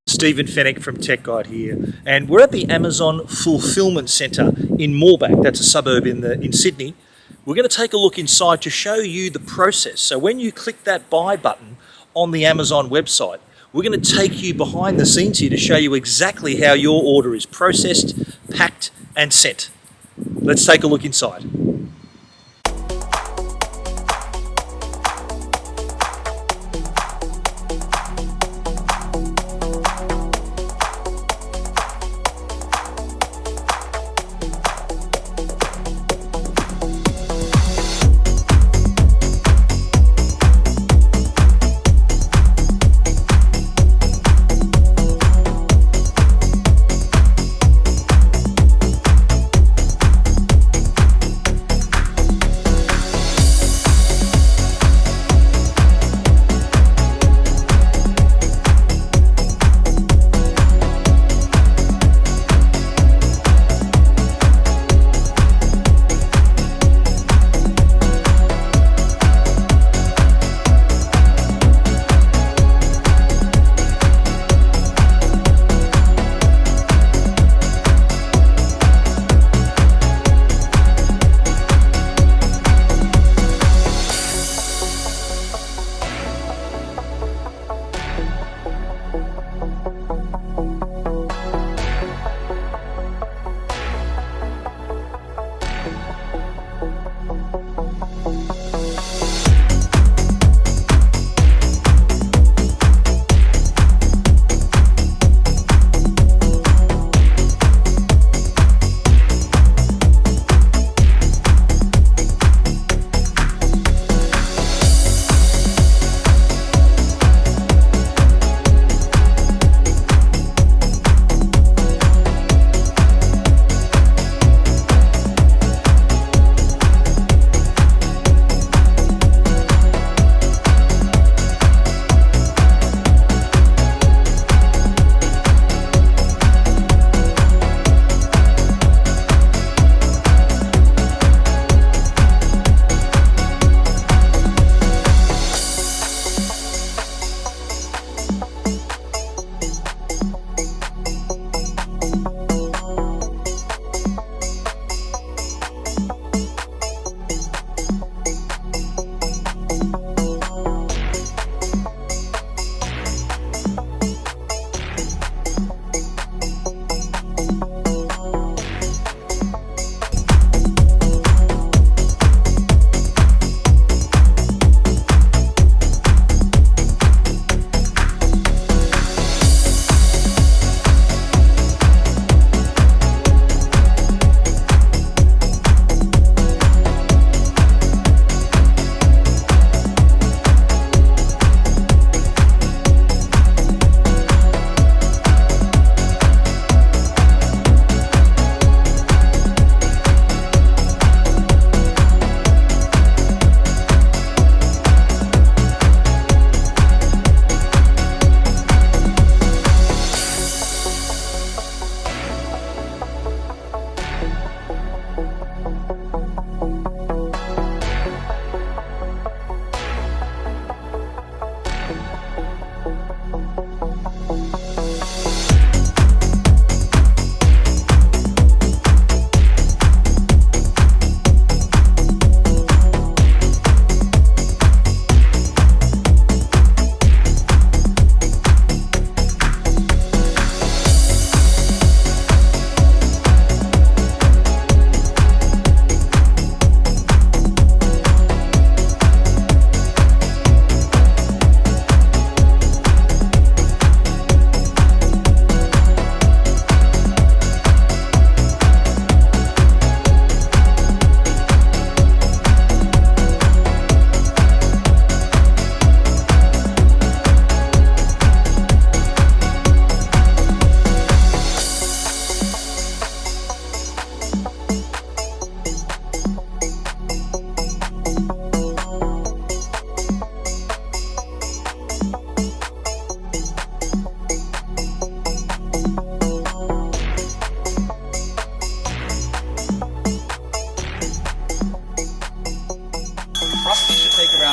Stephen Fenech from Tech Guide here, and we're at the Amazon Fulfilment Centre in Moorebank. That's a suburb in Sydney. We're going to take a look inside to show you the process. So when you click that buy button on the Amazon website, we're going to take you behind the scenes here to show you exactly how your order is processed, packed and sent. Let's take a look inside.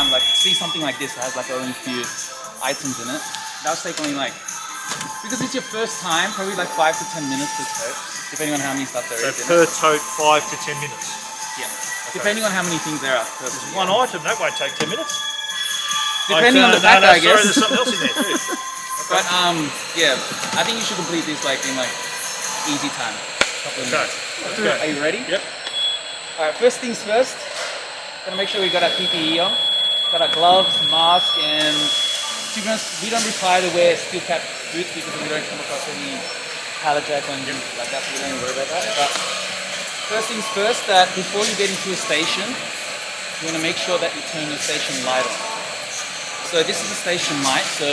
around, like see something like this that has like only a few items in it. That'll take only like, because it's your first time, probably like 5 to 10 minutes per tote, depending on how many stuff there is. So per tote, 5 to 10 minutes. Yeah, depending on how many things there are. One item, that won't take 10 minutes. Depending on the pack, I guess. Sorry, there's something else in there too. But yeah, I think you should complete this like in like easy time. Okay, let's go. Are you ready? Yep. Alright, first things first, gotta make sure we got our PPE on. Got our gloves, mask, and to be honest, we don't require to wear steel cap boots because we don't come across any pallet jack or anything like that, so we don't even worry about that. But first things first, that before you get into a station, you want to make sure that you turn your station light on. So this is a station light, so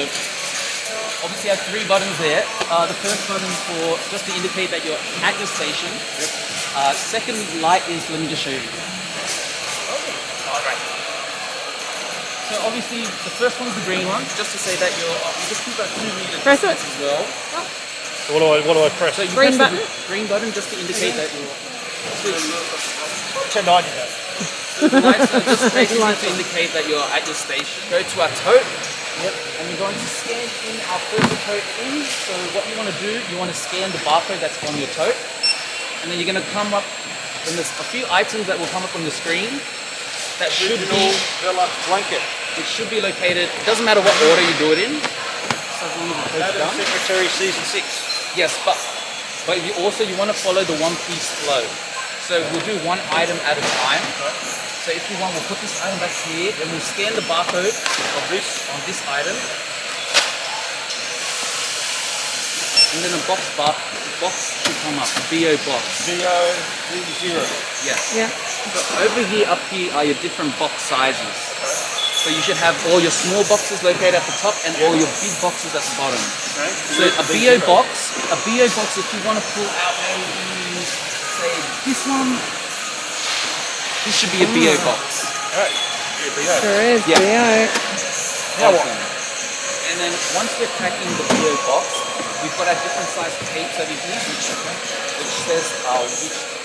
obviously I have 3 buttons there. The first button for just to indicate that you're at your station. Yep. Second light is, let me just show you. Right. So obviously the first one's the green one, just to say that you just keep that 2 meter distance as well. So what do I press? So you Green press button? the green button just to indicate that you're. 1090 though. So the lights are just basically to indicate that you're at your station. Go to our tote. Yep. And we're going to scan in our first tote in. So what you want to do, you want to scan the barcode that's on your tote. And then you're going to come up, and there's a few items that will come up on the screen. That should be, blanket. it should be located, it doesn't matter what order you do it in. So as long as the tote's done. Secretary season 6. Yes, but you want to follow the one-piece flow. So we'll do one item at a time. So if you want, we'll put this item back here, and we'll scan the barcode of this item. And then a box should come up, a BO box. BO0. Yes. Yeah. So over here, up here are your different box sizes. So you should have all your small boxes located at the top and all your big boxes at the bottom. Okay. So a BO box, if you want to pull out maybe, say this one, this should be a BO box. Alright. Sure is. Yeah. Yeah. Now what? And then once we're packing the BO box, we've got our different size tapes over here, which says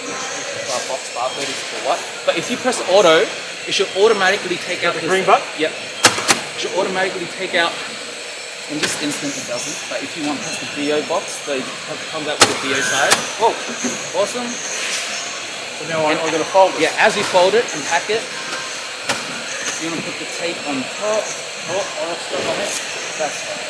which box barcode is for what. But if you press auto, it should automatically take out the green button? Yep. It should automatically take out. In this instance, it doesn't. But if you want to press the BO box, so it comes out with the BO size. Whoa! Awesome. So now I'm going to fold it. Yeah, as you fold it and pack it, you want to put the tape on top. Oh, I'll stuff on it. That's fine.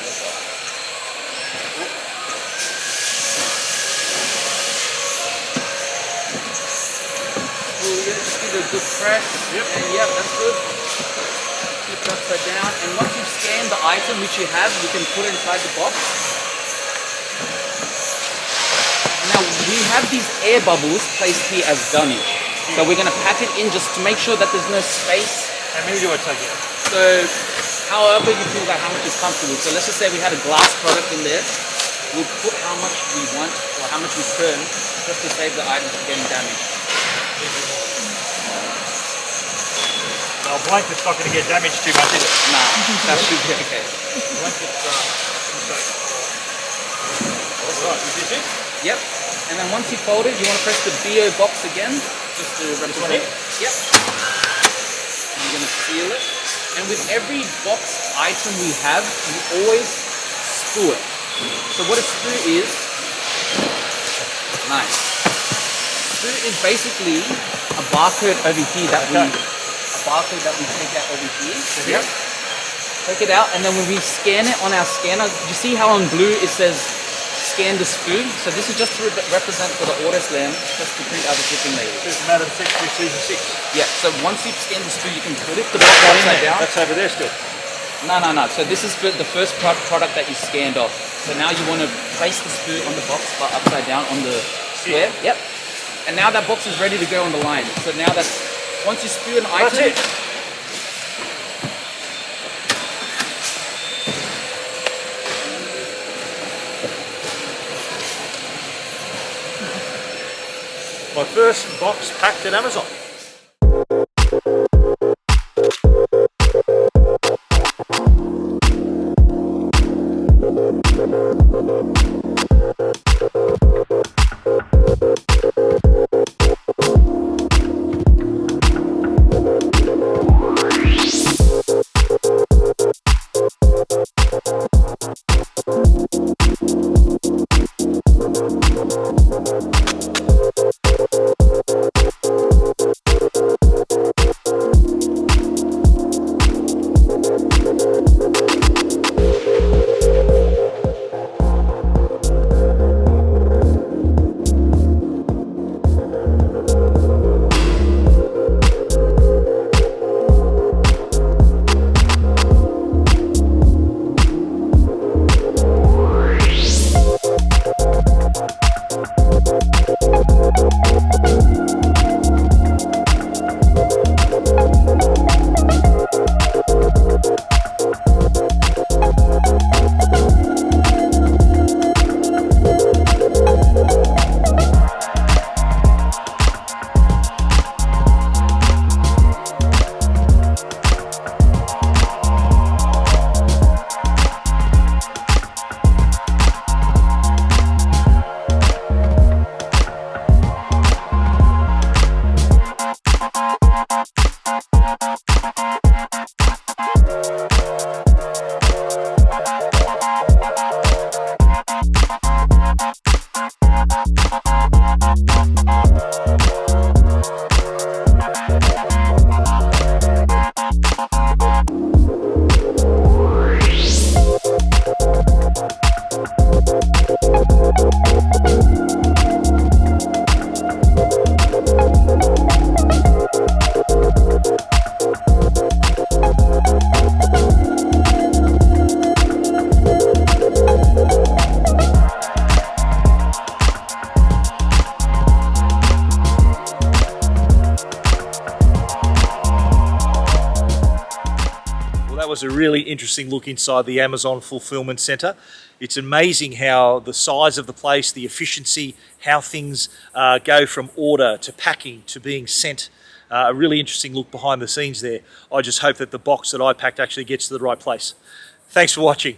Just give it a good press. Yep. And yep, that's good. Flip it upside down. And once you've scanned the item which you have, you can put it inside the box. Now we have these air bubbles placed here as dunnage. So we're going to pack it in just to make sure that there's no space. How many do I take out? So however you feel that how much is comfortable. So let's just say we had a glass product in there. We'll put how much we want or how much we turn just to save the item from getting damaged. Well, blanket's not going to get damaged too much, is it? Nah, that should be okay. Blanket's right, is this it? Yep. And then once you fold it, you want to press the BO box again, just to represent it. Yep. And you're going to seal it. And with every box item we have, we always screw it. So what a screw is, nice. Screw is basically a barcode over here that we take out over here. Yep. Take it out, and then when we scan it on our scanner, you see how on blue it says scan the spoon? So this is just to represent for the order slam, just to print out the shipping label. This is Madam Secretary Season 6. Yeah, so once you've scanned the spoon, you can flip the box upside down. That's over there still. No. So this is for the first product that you scanned off. So now you want to place the spoon on the box, but upside down on the square. Yep. And now that box is ready to go on the line. So now that's, once you spew an item. That's it. My first box packed at Amazon. was a really interesting look inside the Amazon Fulfilment Centre. It's amazing how the size of the place, the efficiency, how things go from order to packing to being sent. A really interesting look behind the scenes there. I just hope that the box that I packed actually gets to the right place. Thanks for watching.